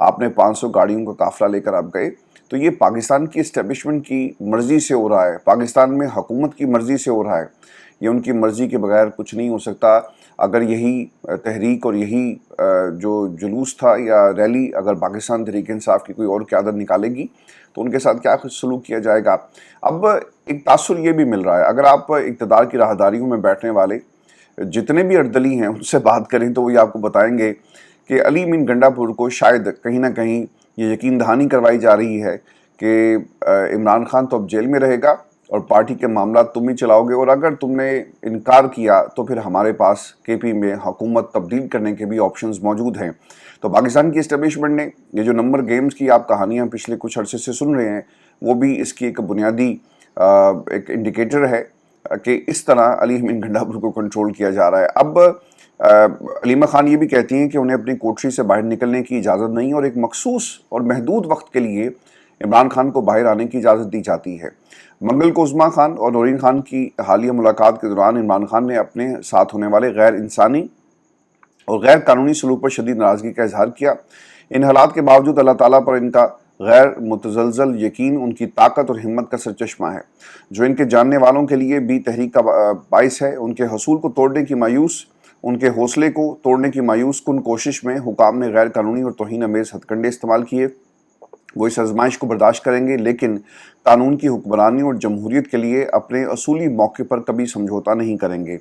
آپ نے 500 گاڑیوں کا قافلہ لے کر آپ گئے، تو یہ پاکستان کی اسٹیبلشمنٹ کی مرضی سے ہو رہا ہے، پاکستان میں حکومت کی مرضی سے ہو رہا ہے، یہ ان کی مرضی کے بغیر کچھ نہیں ہو سکتا۔ اگر یہی تحریک اور یہی جو جلوس تھا یا ریلی اگر پاکستان تحریک انصاف کی کوئی اور قیادت نکالے گی تو ان کے ساتھ کیا سلوک کیا جائے گا۔ اب ایک تاثر یہ بھی مل رہا ہے، اگر آپ اقتدار کی راہداریوں میں بیٹھنے والے جتنے بھی اردلی ہیں ان سے بات کریں تو وہ یہ آپ کو بتائیں گے کہ علی امین گنڈا پور کو شاید کہیں نہ کہیں یہ یقین دہانی کروائی جا رہی ہے کہ عمران خان تو اب جیل میں رہے گا اور پارٹی کے معاملات تم ہی چلاؤ گے، اور اگر تم نے انکار کیا تو پھر ہمارے پاس کے پی میں حکومت تبدیل کرنے کے بھی آپشنز موجود ہیں۔ تو پاکستان کی اسٹیبلشمنٹ نے یہ جو نمبر گیمز کی آپ کہانیاں پچھلے کچھ عرصے سے سن رہے ہیں وہ بھی اس کی ایک بنیادی ایک انڈیکیٹر ہے کہ اس طرح علی امین گنڈا پور کو کنٹرول کیا جا رہا ہے۔ اب علیمہ خان یہ بھی کہتی ہیں کہ انہیں اپنی کوٹری سے باہر نکلنے کی اجازت نہیں اور ایک مخصوص اور محدود وقت کے لیے عمران خان کو باہر آنے کی اجازت دی جاتی ہے۔ منگل کو عظمیٰ خان اور نورین خان کی حالیہ ملاقات کے دوران عمران خان نے اپنے ساتھ ہونے والے غیر انسانی اور غیر قانونی سلوک پر شدید ناراضگی کا اظہار کیا۔ ان حالات کے باوجود اللہ تعالیٰ پر ان کا غیر متزلزل یقین ان کی طاقت اور ہمت کا سرچشمہ ہے، جو ان کے جاننے والوں کے لیے بھی تحریک کا باعث ہے۔ ان کے حصول کو توڑنے کی مایوس ان کے حوصلے کو توڑنے کی مایوس کن کوشش میں حکام نے غیر قانونی اور توہین آمیز ہتھ کنڈے استعمال کیے۔ وہ اس آزمائش کو برداشت کریں گے لیکن قانون کی حکمرانی اور جمہوریت کے لیے اپنے اصولی موقع پر کبھی سمجھوتا نہیں کریں گے۔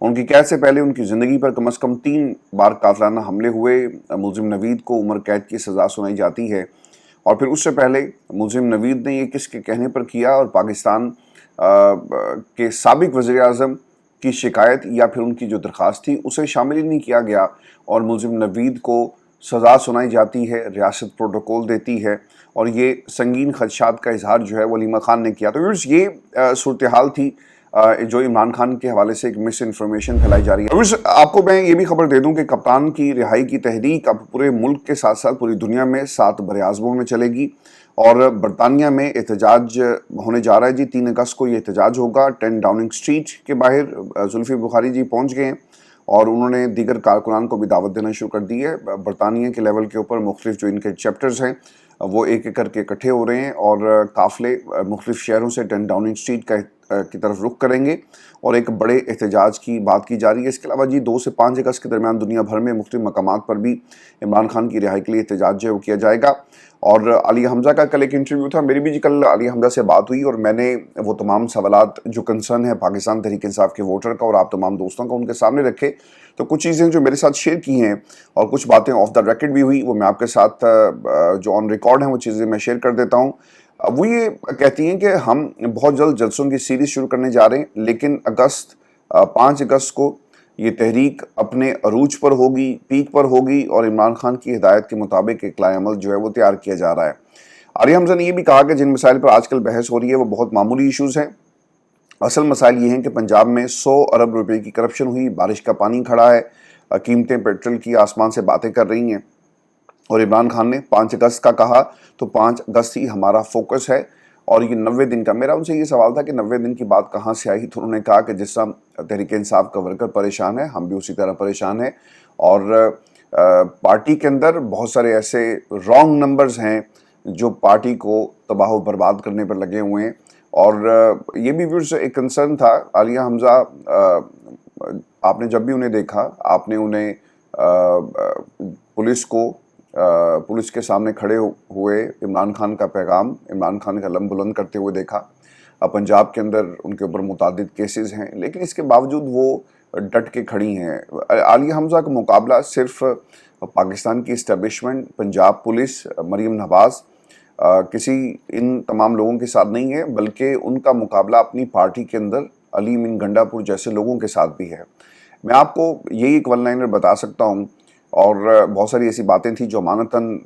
ان کی قید سے پہلے ان کی زندگی پر کم از کم 3 بار قاتلانہ حملے ہوئے۔ ملزم نوید کو عمر قید کی سزا سنائی جاتی ہے، اور پھر اس سے پہلے ملزم نوید نے یہ کس کے کہنے پر کیا اور پاکستان کے سابق وزیر اعظم کی شکایت یا پھر ان کی جو درخواست تھی اسے شامل ہی نہیں کیا گیا، اور ملزم نوید کو سزا سنائی جاتی ہے، ریاست پروٹوکول دیتی ہے، اور یہ سنگین خدشات کا اظہار جو ہے وہ علیمہ خان نے کیا۔ تو یہ صورتحال تھی جو عمران خان کے حوالے سے ایک مس انفارمیشن پھیلائی جا رہی ہے۔ آپ کو میں یہ بھی خبر دے دوں کہ کپتان کی رہائی کی تحریک اب پورے ملک کے ساتھ ساتھ پوری دنیا میں 7 براعظموں میں چلے گی، اور برطانیہ میں احتجاج ہونے جا رہا ہے جی۔ 3 اگست کو یہ احتجاج ہوگا 10 ڈاؤننگ اسٹریٹ کے باہر۔ زلفی بخاری جی پہنچ گئے ہیں اور انہوں نے دیگر کارکنان کو بھی دعوت دینا شروع کر دی ہے۔ برطانیہ کے لیول کے اوپر مختلف جو ان کے چیپٹرز ہیں وہ ایک ایک کر کے اکٹھے ہو رہے ہیں، اور قافلے مختلف شہروں سے 10 ڈاؤننگ اسٹریٹ کی طرف رخ کریں گے، اور ایک بڑے احتجاج کی بات کی جا رہی ہے۔ اس کے علاوہ جی 2 سے 5 اگست کے درمیان دنیا بھر میں مختلف مقامات پر بھی عمران خان کی رہائی کے لیے احتجاج جو ہے وہ کیا جائے گا۔ اور علی حمزہ کا کل ایک انٹرویو تھا، میری بھی جی کل علی حمزہ سے بات ہوئی، اور میں نے وہ تمام سوالات جو کنسرن ہے پاکستان تحریک انصاف کے ووٹر کا اور آپ تمام دوستوں کا ان کے سامنے رکھے۔ تو کچھ چیزیں جو میرے ساتھ شیئر کی ہیں اور کچھ باتیں آف دا ریکارڈ بھی ہوئی، وہ میں آپ کے ساتھ جو آن ریکارڈ ہیں وہ چیزیں میں شیئر کر دیتا ہوں۔ وہ یہ کہتی ہیں کہ ہم بہت جلد جلسوں کی سیریز شروع کرنے جا رہے ہیں، لیکن 5 اگست کو یہ تحریک اپنے عروج پر ہوگی، پیک پر ہوگی، اور عمران خان کی ہدایت کے مطابق ایک لائحہ عمل جو ہے وہ تیار کیا جا رہا ہے۔ علی حمزہ نے یہ بھی کہا کہ جن مسائل پر آج کل بحث ہو رہی ہے وہ بہت معمولی ایشوز ہیں۔ اصل مسائل یہ ہیں کہ پنجاب میں 100 ارب روپے کی کرپشن ہوئی، بارش کا پانی کھڑا ہے، قیمتیں پیٹرول کی آسمان سے باتیں کر رہی ہیں، اور عمران خان نے 5 اگست کا کہا تو 5 اگست ہی ہمارا فوکس ہے، اور یہ 90 دن کا۔ میرا ان سے یہ سوال تھا کہ 90 دن کی بات کہاں سے آئی، تو انہوں نے کہا کہ جس طرح تحریک انصاف کا ورکر پریشان ہے ہم بھی اسی طرح پریشان ہیں، اور پارٹی کے اندر بہت سارے ایسے رانگ نمبرز ہیں جو پارٹی کو تباہ و برباد کرنے پر لگے ہوئے ہیں۔ اور یہ بھی ویورز ایک کنسرن تھا عالیہ حمزہ، آپ نے جب بھی انہیں دیکھا آپ نے انہیں پولیس کے سامنے کھڑے ہوئے عمران خان کا پیغام، عمران خان کا علم بلند کرتے ہوئے دیکھا۔ پنجاب کے اندر ان کے اوپر متعدد کیسز ہیں، لیکن اس کے باوجود وہ ڈٹ کے کھڑی ہیں۔ عالیہ حمزہ کا مقابلہ صرف پاکستان کی اسٹیبلشمنٹ، پنجاب پولیس، مریم نواز، کسی ان تمام لوگوں کے ساتھ نہیں ہے، بلکہ ان کا مقابلہ اپنی پارٹی کے اندر علی امین گنڈا پور جیسے لوگوں کے ساتھ بھی ہے۔ میں آپ کو یہی ایک ون لائنر بتا سکتا ہوں، اور بہت ساری ایسی باتیں تھیں جو امانتاً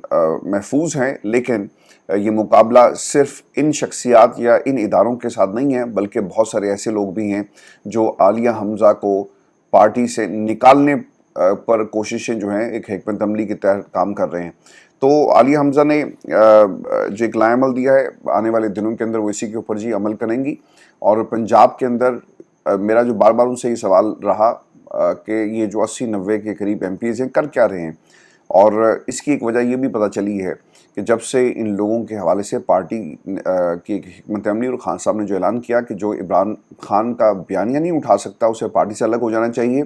محفوظ ہیں، لیکن یہ مقابلہ صرف ان شخصیات یا ان اداروں کے ساتھ نہیں ہے، بلکہ بہت سارے ایسے لوگ بھی ہیں جو عالیہ حمزہ کو پارٹی سے نکالنے پر کوششیں جو ہیں ایک حکمت عملی کے تحت کام کر رہے ہیں۔ تو عالیہ حمزہ نے جو ایک لائحہ عمل دیا ہے آنے والے دنوں کے اندر وہ اسی کے اوپر جی عمل کریں گی۔ اور پنجاب کے اندر میرا جو بار بار ان سے یہ سوال رہا کہ یہ جو 80-90 کے قریب ایم پیز ہیں کر کیا رہے ہیں، اور اس کی ایک وجہ یہ بھی پتہ چلی ہے کہ جب سے ان لوگوں کے حوالے سے پارٹی کی ایک حکمت عملی اور خان صاحب نے جو اعلان کیا کہ جو عمران خان کا بیانیہ نہیں اٹھا سکتا اسے پارٹی سے الگ ہو جانا چاہیے،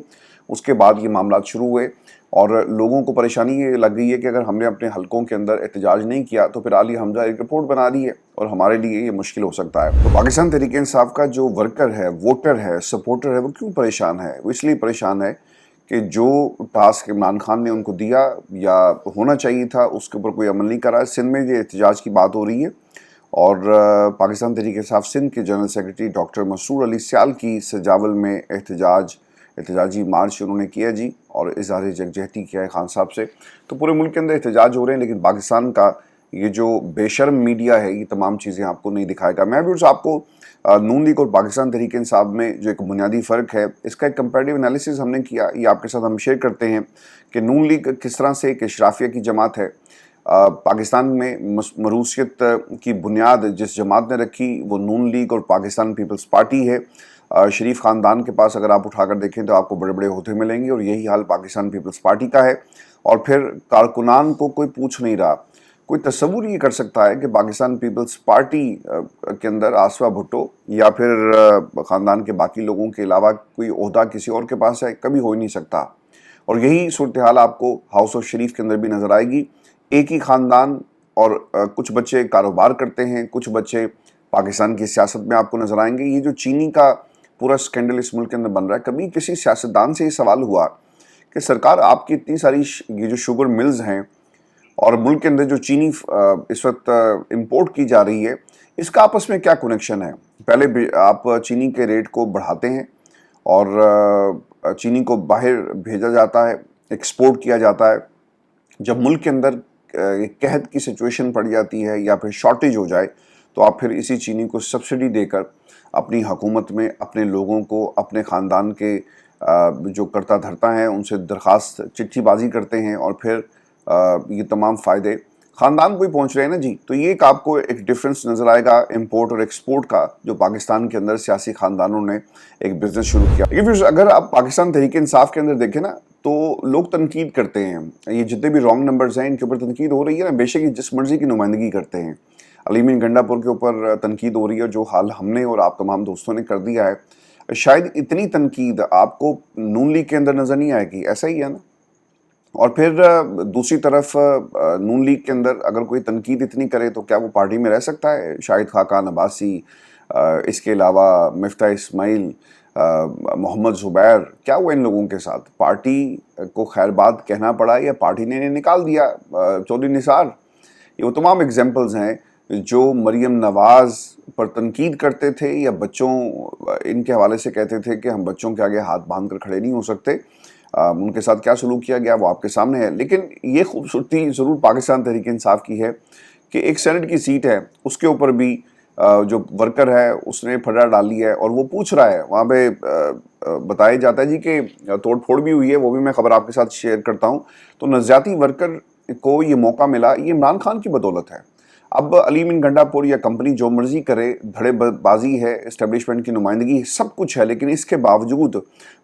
اس کے بعد یہ معاملات شروع ہوئے اور لوگوں کو پریشانی یہ لگ گئی ہے کہ اگر ہم نے اپنے حلقوں کے اندر احتجاج نہیں کیا تو پھر علی حمزہ ایک رپورٹ بنا دی ہے اور ہمارے لیے یہ مشکل ہو سکتا ہے۔ تو پاکستان تحریک انصاف کا جو ورکر ہے، ووٹر ہے، سپورٹر ہے، وہ کیوں پریشان ہے؟ وہ اس لیے پریشان ہے کہ جو ٹاسک عمران خان نے ان کو دیا یا ہونا چاہیے تھا اس کے اوپر کوئی عمل نہیں کرا۔ سندھ میں یہ احتجاج کی بات ہو رہی ہے اور پاکستان تحریک انصاف سندھ کے جنرل سیکرٹری ڈاکٹر مسرور علی سیال کی سجاول میں احتجاجی مارچ انہوں نے کیا جی، اور اظہار یکجہتی کیا ہے خان صاحب سے۔ تو پورے ملک کے اندر احتجاج ہو رہے ہیں، لیکن پاکستان کا یہ جو بے شرم میڈیا ہے یہ تمام چیزیں آپ کو نہیں دکھائے گا۔ میں بھی آپ کو نون لیگ اور پاکستان تحریک انصاف میں جو ایک بنیادی فرق ہے اس کا ایک کمپیریٹیو انالیسز ہم نے کیا، یہ آپ کے ساتھ ہم شیئر کرتے ہیں کہ نون لیگ کس طرح سے ایک اشرافیہ کی جماعت ہے۔ پاکستان میں مروثیت کی بنیاد جس جماعت نے رکھی وہ نون لیگ اور پاکستان پیپلز پارٹی ہے۔ شریف خاندان کے پاس اگر آپ اٹھا کر دیکھیں تو آپ کو بڑے بڑے عہدے ملیں گے اور یہی حال پاکستان پیپلز پارٹی کا ہے، اور پھر کارکنان کو کوئی پوچھ نہیں رہا۔ کوئی تصور یہ کر سکتا ہے کہ پاکستان پیپلز پارٹی کے اندر آصفہ بھٹو یا پھر خاندان کے باقی لوگوں کے علاوہ کوئی عہدہ کسی اور کے پاس ہے؟ کبھی ہو ہی نہیں سکتا۔ اور یہی صورتحال آپ کو ہاؤس آف شریف کے اندر بھی نظر آئے گی۔ ایک ہی خاندان اور کچھ بچے کاروبار کرتے ہیں، کچھ بچے پاکستان کی سیاست میں آپ کو نظر آئیں گے۔ یہ جو چینی کا پورا سکینڈل اس ملک کے اندر بن رہا ہے، کبھی کسی سیاستدان سے یہ سوال ہوا کہ سرکار آپ کی اتنی ساری یہ جو شوگر ملز ہیں اور ملک کے اندر جو چینی اس وقت امپورٹ کی جا رہی ہے اس کا آپس میں کیا کنیکشن ہے؟ پہلے آپ چینی کے ریٹ کو بڑھاتے ہیں اور چینی کو باہر بھیجا جاتا ہے، ایکسپورٹ کیا جاتا ہے۔ جب ملک کے اندر قحط کی سچویشن پڑ جاتی ہے یا پھر شارٹیج ہو جائے تو آپ پھر اسی چینی کو سبسڈی دے کر اپنی حکومت میں اپنے لوگوں کو، اپنے خاندان کے جو کرتا دھرتا ہیں ان سے درخواست چٹھی بازی کرتے ہیں اور پھر یہ تمام فائدے خاندان کو ہی پہنچ رہے ہیں نا جی۔ تو یہ ایک آپ کو ایک ڈیفرنس نظر آئے گا امپورٹ اور ایکسپورٹ کا جو پاکستان کے اندر سیاسی خاندانوں نے ایک بزنس شروع کیا۔ لیکن اگر آپ پاکستان تحریک انصاف کے اندر دیکھیں نا تو لوگ تنقید کرتے ہیں، یہ جتنے بھی رانگ نمبرز ہیں ان کے اوپر تنقید ہو رہی ہے نا، بے شک یہ جس مرضی کی نمائندگی کرتے ہیں۔ علی امین گنڈا پور کے اوپر تنقید ہو رہی ہے، جو حال ہم نے اور آپ تمام دوستوں نے کر دیا ہے، شاید اتنی تنقید آپ کو نون لیگ کے اندر نظر نہیں آئے گی، ایسا ہی ہے نا۔ اور پھر دوسری طرف نون لیگ کے اندر اگر کوئی تنقید اتنی کرے تو کیا وہ پارٹی میں رہ سکتا ہے؟ شاہد خاقان عباسی، اس کے علاوہ مفتاح اسماعیل، محمد زبیر، کیا ہوا ان لوگوں کے ساتھ؟ پارٹی کو خیر بات کہنا پڑا یا پارٹی نے انہیں نکال دیا؟ چودھری نثار، یہ وہ تمام ایگزامپلز ہیں جو مریم نواز پر تنقید کرتے تھے یا بچوں ان کے حوالے سے کہتے تھے کہ ہم بچوں کے آگے ہاتھ باندھ کر کھڑے نہیں ہو سکتے، ان کے ساتھ کیا سلوک کیا گیا وہ آپ کے سامنے ہے۔ لیکن یہ خوبصورتی ضرور پاکستان تحریک انصاف کی ہے کہ ایک سینٹ کی سیٹ ہے، اس کے اوپر بھی جو ورکر ہے اس نے پھڈا ڈالی ہے اور وہ پوچھ رہا ہے، وہاں پہ بتایا جاتا ہے جی کہ توڑ پھوڑ بھی ہوئی ہے، وہ بھی میں خبر آپ کے ساتھ شیئر کرتا ہوں۔ تو نظریاتی ورکر کو یہ موقع ملا، یہ عمران خان کی بدولت ہے۔ اب علی امین گنڈا پور یا کمپنی جو مرضی کرے، دھڑے بازی ہے، اسٹیبلشمنٹ کی نمائندگی، سب کچھ ہے، لیکن اس کے باوجود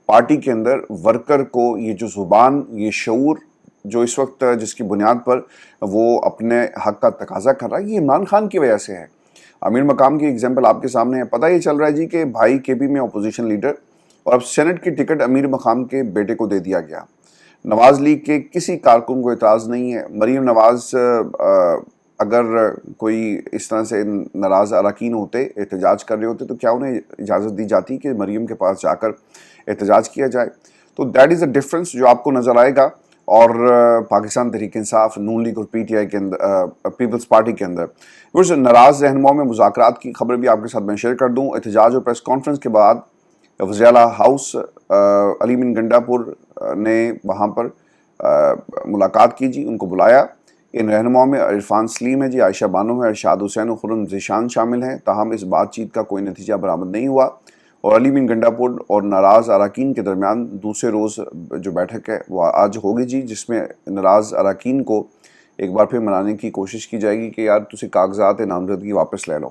پارٹی کے اندر ورکر کو یہ جو زبان، یہ شعور جو اس وقت جس کی بنیاد پر وہ اپنے حق کا تقاضا کر رہا ہے، یہ عمران خان کی وجہ سے ہے۔ امیر مقام کی ایگزامپل آپ کے سامنے ہے، پتہ یہ چل رہا ہے جی کہ بھائی کے پی میں اپوزیشن لیڈر، اور اب سینٹ کی ٹکٹ امیر مقام کے بیٹے کو دے دیا گیا۔ نواز لیگ کے کسی کارکن کو اعتراض نہیں ہے۔ مریم نواز اگر کوئی اس طرح سے ناراض اراکین ہوتے، احتجاج کر رہے ہوتے، تو کیا انہیں اجازت دی جاتی کہ مریم کے پاس جا کر احتجاج کیا جائے؟ تو دیٹ از اے ڈفرنس جو آپ کو نظر آئے گا۔ اور پاکستان تحریک انصاف، نون لیگ اور پی ٹی آئی کے اندر، پیپلز پارٹی کے اندر ناراض رہنماؤں میں مذاکرات کی خبر بھی آپ کے ساتھ میں شیئر کر دوں۔ احتجاج اور پریس کانفرنس کے بعد وزیر اعلیٰ ہاؤس علی امین گنڈا پور نے وہاں پر ملاقات کی جی، ان کو بلایا۔ ان رہنماؤں میں عرفان سلیم ہے جی، عائشہ بانو ہے، ارشاد حسین و خرم ذیشان شامل ہیں، تاہم اس بات چیت کا کوئی نتیجہ برآمد نہیں ہوا، اور علی امین گنڈا پور اور ناراض اراکین کے درمیان دوسرے روز جو بیٹھک ہے وہ آج ہوگی جی، جس میں ناراض اراکین کو ایک بار پھر منانے کی کوشش کی جائے گی کہ یار تسی کاغذات نامزدگی واپس لے لو۔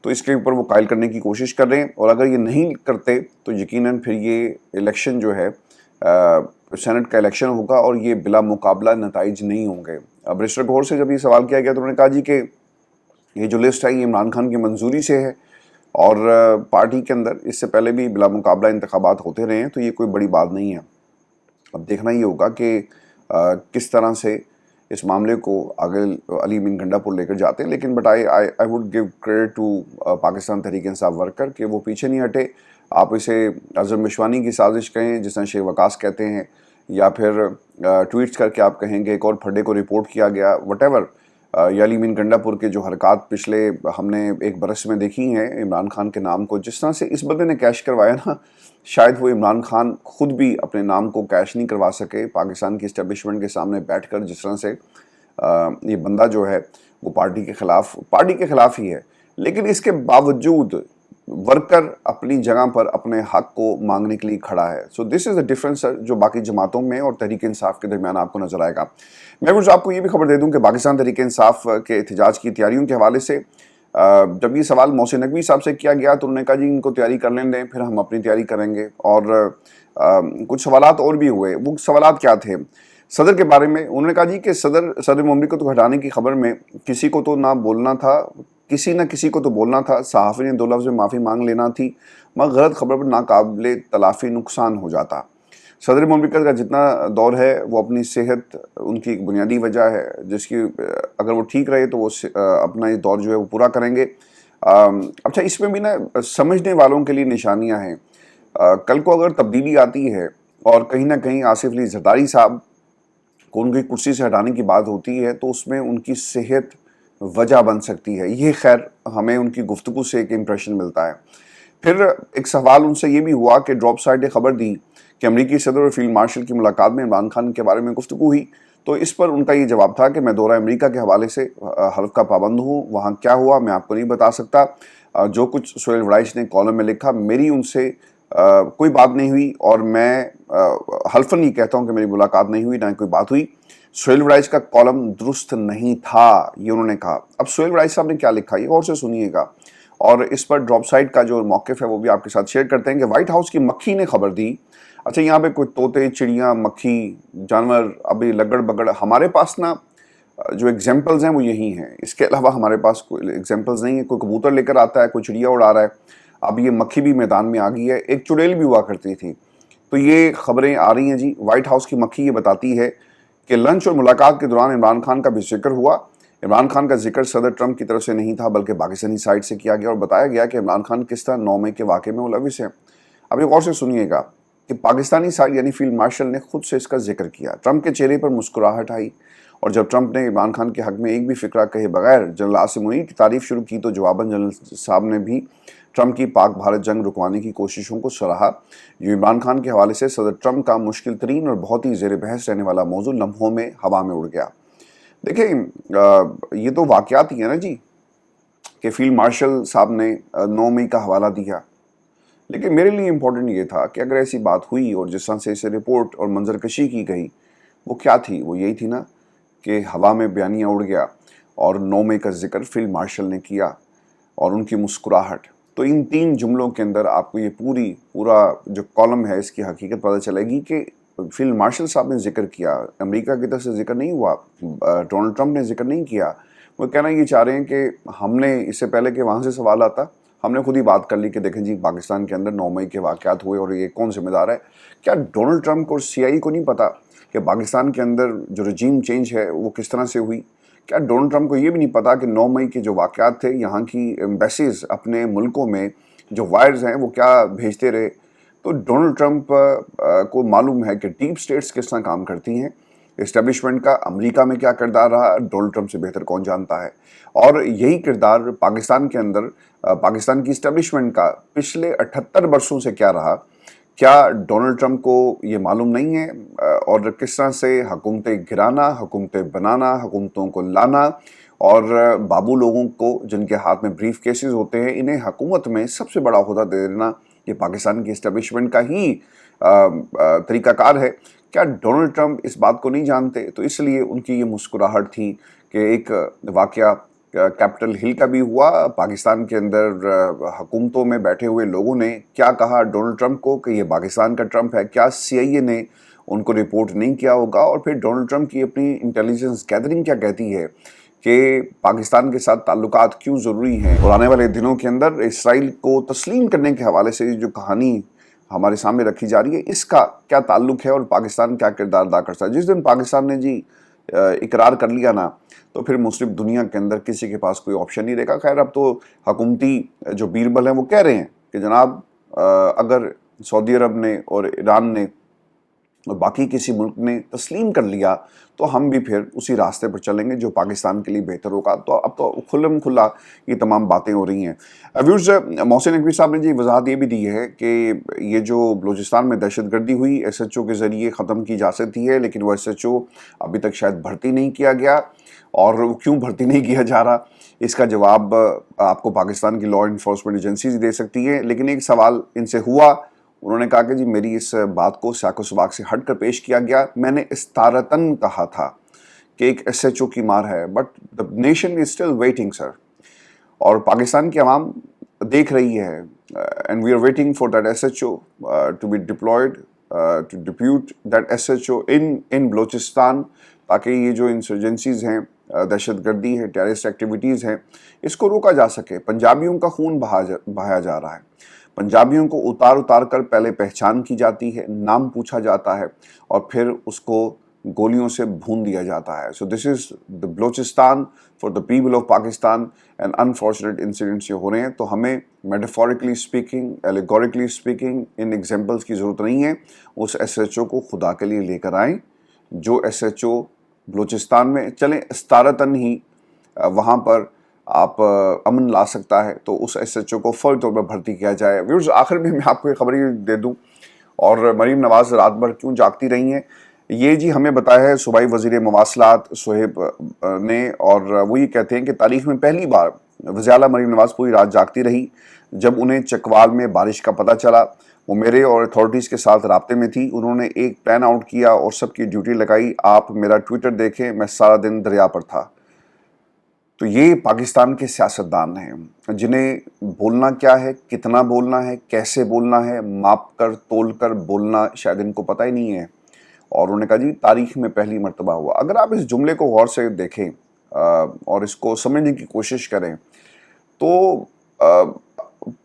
تو اس کے اوپر وہ قائل کرنے کی کوشش کر رہے ہیں، اور اگر یہ نہیں کرتے تو یقیناً پھر یہ الیکشن جو ہے سینٹ کا الیکشن ہوگا اور یہ بلا مقابلہ نتائج نہیں ہوں گے. برسٹر گور سے جب یہ سوال کیا گیا تو انہوں نے کہا جی کہ یہ جو لسٹ ہے یہ عمران خان کی منظوری سے ہے اور پارٹی کے اندر اس سے پہلے بھی بلا مقابلہ انتخابات ہوتے رہے ہیں تو یہ کوئی بڑی بات نہیں ہے. اب دیکھنا یہ ہوگا کہ کس طرح سے اس معاملے کو آگے علی امین گنڈا پور لے کر جاتے ہیں. لیکن but I would give credit to Pakistan Tehreek Insaf worker کہ وہ پیچھے نہیں ہٹے. آپ اسے اظہر مشوانی کی سازش کہیں جس طرح شیخ وقاص کہتے ہیں, یا پھر ٹویٹس کر کے آپ کہیں گے ایک اور پھڈے کو رپورٹ کیا گیا, وٹ ایور. یا علی امین گنڈا پور کے جو حرکات پچھلے ہم نے ایک برس میں دیکھی ہیں عمران خان کے نام کو, جس طرح سے اس بندے نے کیش کروایا نا, شاید وہ عمران خان خود بھی اپنے نام کو کیش نہیں کروا سکے پاکستان کی اسٹیبلشمنٹ کے سامنے بیٹھ کر. جس طرح سے یہ بندہ جو ہے وہ پارٹی کے خلاف ہی ہے, لیکن اس کے باوجود ورکر اپنی جگہ پر اپنے حق کو مانگنے کے لیے کھڑا ہے. So this is a difference جو باقی جماعتوں میں اور تحریک انصاف کے درمیان آپ کو نظر آئے گا. میں کچھ آپ کو یہ بھی خبر دے دوں کہ پاکستان تحریک انصاف کے احتجاج کی تیاریوں کے حوالے سے جب یہ سوال محسن نقوی صاحب سے کیا گیا تو انہوں نے کہا جی ان کو تیاری کر لیں دیں, پھر ہم اپنی تیاری کریں گے. اور کچھ سوالات اور بھی ہوئے. وہ سوالات کیا تھے؟ صدر کے بارے میں انہوں نے کہا جی کہ صدر مملکت کو ہٹانے کی خبر میں کسی کو تو نہ بولنا تھا, کسی نہ کسی کو تو بولنا تھا, صحافی نے 2 لفظ میں معافی مانگ لینا تھی, مگر غلط خبر پر ناقابل تلافی نقصان ہو جاتا. صدر مملکت کا جتنا دور ہے وہ اپنی صحت ان کی ایک بنیادی وجہ ہے, جس کی اگر وہ ٹھیک رہے تو وہ اپنا یہ دور جو ہے وہ پورا کریں گے. اچھا, اس میں بھی نا سمجھنے والوں کے لیے نشانیاں ہیں. کل کو اگر تبدیلی آتی ہے اور کہیں نہ کہیں آصف علی زرداری صاحب کو ان کی کرسی سے ہٹانے کی بات ہوتی ہے تو اس میں ان کی صحت وجہ بن سکتی ہے. یہ خیر ہمیں ان کی گفتگو سے ایک امپریشن ملتا ہے. پھر ایک سوال ان سے یہ بھی ہوا کہ ڈراپ سائٹ نے خبر دی کہ امریکی صدر اور فیلڈ مارشل کی ملاقات میں عمران خان کے بارے میں گفتگو ہوئی. تو اس پر ان کا یہ جواب تھا کہ میں دورہ امریکہ کے حوالے سے حلف کا پابند ہوں, وہاں کیا ہوا میں آپ کو نہیں بتا سکتا. جو کچھ سہیل وڑائچ نے کالم میں لکھا, میری ان سے کوئی بات نہیں ہوئی اور میں حلفاً یہ کہتا ہوں کہ میری ملاقات نہیں ہوئی, نہ کوئی بات ہوئی. سہیل وڑائچ کا کالم درست نہیں تھا, یہ انہوں نے کہا. اب سہیل وڑائچ صاحب نے کیا لکھا یہ غور سے سنیے گا, اور اس پر ڈراپ سائٹ کا جو موقف ہے وہ بھی آپ کے ساتھ شیئر کرتے ہیں کہ وائٹ ہاؤس کی مکھی نے خبر دی. اچھا, یہاں پہ کوئی طوطے, چڑیاں, مکھی, جانور ابھی لگڑ بگڑ, ہمارے پاس نا جو ایگزامپلز ہیں وہ یہی ہیں, اس کے علاوہ ہمارے پاس کوئی ایگزامپلز نہیں ہے. کوئی کبوتر لے کر آتا ہے, کوئی چڑیا اڑا رہا ہے, اب یہ مکھی بھی میدان میں آ گئی ہے, ایک چڑیل بھی ہوا کرتی تھی. تو یہ خبریں آ رہی ہیں جی. وائٹ ہاؤس کی مکھی یہ بتاتی ہے کہ لنچ اور ملاقات کے دوران عمران خان کا بھی ذکر ہوا. عمران خان کا ذکر صدر ٹرمپ کی طرف سے نہیں تھا بلکہ پاکستانی سائٹ سے کیا گیا, اور بتایا گیا کہ عمران خان کس طرح 9 مئی کے واقعے میں ملوث ہیں. اب یہ غور سے سنیے گا کہ پاکستانی سائٹ یعنی فیلڈ مارشل نے خود سے اس کا ذکر کیا. ٹرمپ کے چہرے پر مسکراہٹ آئی, اور جب ٹرمپ نے عمران خان کے حق میں ایک بھی فقرہ کہے بغیر جنرل عاصم منیر کی تعریف شروع کی تو جواباً جنرل صاحب نے بھی ٹرمپ کی پاک بھارت جنگ رکوانے کی کوششوں کو سراہا, جو عمران خان کے حوالے سے صدر ٹرمپ کا مشکل ترین اور بہت ہی زیر بحث رہنے والا موضوع لمحوں میں ہوا میں اڑ گیا. دیکھیں یہ تو واقعات ہی ہیں نا جی کہ فیلڈ مارشل صاحب نے 9 مئی کا حوالہ دیا, لیکن میرے لیے امپورٹنٹ یہ تھا کہ اگر ایسی بات ہوئی اور جس طرح سے اسے رپورٹ اور منظر کشی کی گئی وہ کیا تھی, وہ یہی تھی نا کہ ہوا میں بیانیہ اڑ گیا اور 9 مئی کا ذکر فیلڈ مارشل نے کیا اور ان کی مسکراہٹ. تو ان 3 جملوں کے اندر آپ کو یہ پورا جو کالم ہے اس کی حقیقت پتہ چلے گی کہ فیلڈ مارشل صاحب نے ذکر کیا, امریکہ کی طرف سے ذکر نہیں ہوا, ڈونلڈ ٹرمپ نے ذکر نہیں کیا. وہ کہنا یہ چاہ رہے ہیں کہ ہم نے اس سے پہلے کہ وہاں سے سوال آتا ہم نے خود ہی بات کر لی کہ دیکھیں جی پاکستان کے اندر 9 مئی کے واقعات ہوئے اور یہ کون ذمہ دار ہے. کیا ڈونلڈ ٹرمپ اور CIA کو نہیں پتا کہ پاکستان کے اندر جو رجیم چینج ہے وہ کس طرح سے ہوئی؟ کیا ڈونلڈ ٹرمپ کو یہ بھی نہیں پتا کہ 9 مئی کے جو واقعات تھے یہاں کی ایمبیسیز اپنے ملکوں میں جو وائرز ہیں وہ کیا بھیجتے رہے؟ تو ڈونلڈ ٹرمپ کو معلوم ہے کہ ڈیپ سٹیٹس کس طرح کام کرتی ہیں. اسٹیبلشمنٹ کا امریکہ میں کیا کردار رہا ڈونلڈ ٹرمپ سے بہتر کون جانتا ہے, اور یہی کردار پاکستان کے اندر پاکستان کی اسٹیبلشمنٹ کا پچھلے 78 برسوں سے کیا رہا. کیا ڈونلڈ ٹرمپ کو یہ معلوم نہیں ہے؟ اور کس طرح سے حکومتیں گرانا, حکومتیں بنانا, حکومتوں کو لانا, اور بابو لوگوں کو جن کے ہاتھ میں بریف کیسز ہوتے ہیں انہیں حکومت میں سب سے بڑا عہدہ دے دینا, یہ پاکستان کی اسٹیبلشمنٹ کا ہی طریقہ کار ہے. کیا ڈونلڈ ٹرمپ اس بات کو نہیں جانتے؟ تو اس لیے ان کی یہ مسکراہٹ تھی کہ ایک واقعہ کیپٹل ہل کا بھی ہوا, پاکستان کے اندر حکومتوں میں بیٹھے ہوئے لوگوں نے کیا کہا ڈونلڈ ٹرمپ کو کہ یہ پاکستان کا ٹرمپ ہے. کیا CIA نے ان کو رپورٹ نہیں کیا ہوگا. اور پھر ڈونلڈ ٹرمپ کی اپنی انٹیلیجنس گیدرنگ کیا کہتی ہے کہ پاکستان کے ساتھ تعلقات کیوں ضروری ہیں. اور آنے والے دنوں کے اندر اسرائیل کو تسلیم کرنے کے حوالے سے جو کہانی ہمارے سامنے رکھی جا رہی ہے, اس کا کیا تعلق ہے اور پاکستان کیا کردار ادا کرتا ہے. جس دن پاکستان نے جی اقرار کر لیا نا, تو پھر مسلم دنیا کے اندر کسی کے پاس کوئی آپشن نہیں رہے گا. خیر اب تو حکومتی جو بیربل ہیں وہ کہہ رہے ہیں کہ جناب اگر سعودی عرب نے اور ایران نے اور باقی کسی ملک نے تسلیم کر لیا تو ہم بھی پھر اسی راستے پر چلیں گے جو پاکستان کے لیے بہتر ہوگا. تو اب تو کھلم کھلا یہ تمام باتیں ہو رہی ہیں. ویورز, محسن نقوی صاحب نے جی وضاحت یہ بھی دی ہے کہ یہ جو بلوچستان میں دہشت گردی ہوئی ایس ایچ او کے ذریعے ختم کی جا سکتی ہے, لیکن وہ ایس ایچ او ابھی تک شاید بھرتی نہیں کیا گیا. اور کیوں بھرتی نہیں کیا جا رہا, اس کا جواب آپ کو پاکستان کی لا انفورسمنٹ ایجنسیز دے سکتی ہے. لیکن ایک سوال ان سے ہوا, انہوں نے کہا کہ جی میری اس بات کو سیاق و سباق سے ہٹ کر پیش کیا گیا, میں نے استارتاً کہا تھا کہ ایک ایس ایچ او کی مار ہے, but the nation is still waiting sir. اور پاکستان کی عوام دیکھ رہی ہے, and we are waiting for that S H O to be deployed to depute that S H O in Balochistan, تاکہ یہ جو انسرجنسیز ہیں, دہشت گردی ہے, ٹیررسٹ ایکٹیویٹیز ہیں, اس کو روکا جا سکے. پنجابیوں کا خون بہایا جا رہا ہے, پنجابیوں کو اتار کر پہلے پہچان کی جاتی ہے, نام پوچھا جاتا ہے اور پھر اس کو گولیوں سے بھون دیا جاتا ہے. So this is the Balochistan for the people of Pakistan, and unfortunate incidents یہ ہو رہے ہیں. تو ہمیں میٹافورکلی اسپیکنگ, ایلیگوریکلی اسپیکنگ ان ایگزامپلس کی ضرورت نہیں ہے. اس ایس ایچ او کو خدا کے لیے لے کر آئیں جو ایس ایچ او بلوچستان میں چلیں استارتاً ہی وہاں پر آپ امن لا سکتا ہے, تو اس ایس ایچ او کو فوری طور پر بھرتی کیا جائے. ویورز, آخر میں آپ کو ایک خبر دے دوں, اور مریم نواز رات بھر کیوں جاگتی رہی ہیں, یہ جی ہمیں بتایا ہے صوبائی وزیر مواصلات صہیب نے, اور وہ یہ کہتے ہیں کہ تاریخ میں پہلی بار وزیر اعلیٰ مریم نواز پوری رات جاگتی رہی. جب انہیں چکوال میں بارش کا پتہ چلا, وہ میرے اور اتھارٹیز کے ساتھ رابطے میں تھی. انہوں نے ایک پلان آؤٹ کیا اور سب کی ڈیوٹی لگائی. آپ میرا ٹویٹر دیکھیں, میں سارا دن دریا پر تھا. تو یہ پاکستان کے سیاستدان ہیں جنہیں بولنا کیا ہے, کتنا بولنا ہے, کیسے بولنا ہے, ماپ کر تول کر بولنا شاید ان کو پتہ ہی نہیں ہے. اور انہوں نے کہا جی تاریخ میں پہلی مرتبہ ہوا. اگر آپ اس جملے کو غور سے دیکھیں اور اس کو سمجھنے کی کوشش کریں تو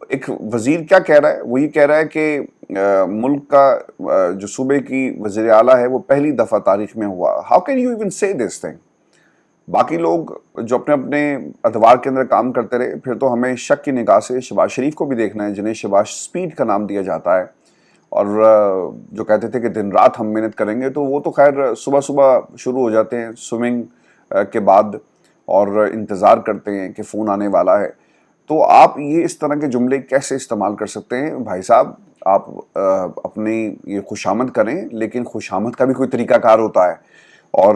ایک وزیر کیا کہہ رہا ہے, وہ یہ کہہ رہا ہے کہ ملک کا جو صوبے کی وزیر اعلیٰ ہے وہ پہلی دفعہ تاریخ میں ہوا. ہاؤ کین یو ایون سے دس تھنگ. باقی لوگ جو اپنے اپنے ادوار کے اندر کام کرتے رہے, پھر تو ہمیں شک کی نگاہ سے شہباز شریف کو بھی دیکھنا ہے, جنہیں شہباز سپیڈ کا نام دیا جاتا ہے, اور جو کہتے تھے کہ دن رات ہم محنت کریں گے, تو وہ تو خیر صبح صبح شروع ہو جاتے ہیں سوئمنگ کے بعد اور انتظار کرتے ہیں کہ فون آنے والا ہے. تو آپ یہ اس طرح کے جملے کیسے استعمال کر سکتے ہیں بھائی صاحب؟ آپ اپنی یہ خوشامد کریں, لیکن خوشامد کا بھی کوئی طریقہ کار ہوتا ہے, اور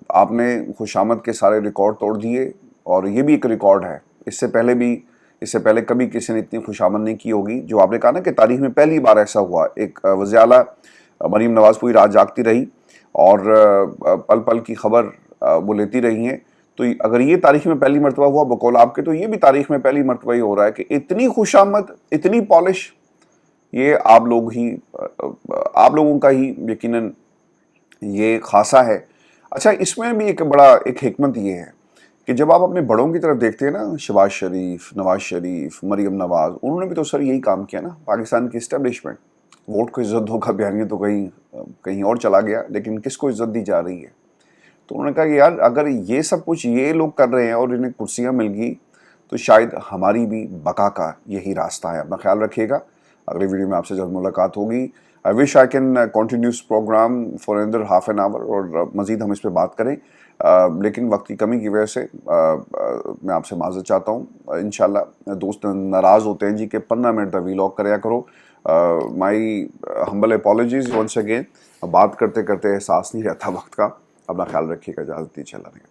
آپ نے خوشامد کے سارے ریکارڈ توڑ دیے, اور یہ بھی ایک ریکارڈ ہے. اس سے پہلے کبھی کسی نے اتنی خوشامد نہیں کی ہوگی. جو آپ نے کہا نا کہ تاریخ میں پہلی بار ایسا ہوا, ایک وزیر اعلیٰ مریم نواز پوری رات جاگتی رہی اور پل پل کی خبر وہ لیتی رہی ہیں. تو اگر یہ تاریخ میں پہلی مرتبہ ہوا بقول آپ کے, تو یہ بھی تاریخ میں پہلی مرتبہ ہی ہو رہا ہے کہ اتنی خوشامد, اتنی پالش, یہ آپ لوگوں کا ہی یقیناً یہ خاصہ ہے. اچھا, اس میں بھی ایک حکمت یہ ہے کہ جب آپ اپنے بڑوں کی طرف دیکھتے ہیں نا, شہباز شریف, نواز شریف, مریم نواز, انہوں نے بھی تو سر یہی کام کیا نا. پاکستان کی اسٹیبلشمنٹ, ووٹ کو عزت دو کا بیانیہ تو کہیں اور چلا گیا, لیکن کس کو عزت دی جا رہی ہے؟ تو انہوں نے کہا کہ یار اگر یہ سب کچھ یہ لوگ کر رہے ہیں اور انہیں کرسیاں مل گئی, تو شاید ہماری بھی بقا کا یہی راستہ ہے. اپنا خیال رکھیے گا. اگلی ویڈیو میں آپ سے جلد ملاقات ہوگی. I wish I can continue this program for another half an hour, اور مزید ہم اس پہ بات کریں, لیکن وقت کی کمی کی وجہ سے میں آپ سے معذرت چاہتا ہوں. انشاءاللہ دوست ناراض ہوتے ہیں جی کہ 15 منٹ کا ویلاگ کریا کرو. مائی ہمبل اپالوجیز ونس اگین. بات کرتے کرتے احساس نہیں رہتا وقت کا. اپنا خیال رکھیے گا. اجازت دیجیے. اللہ نے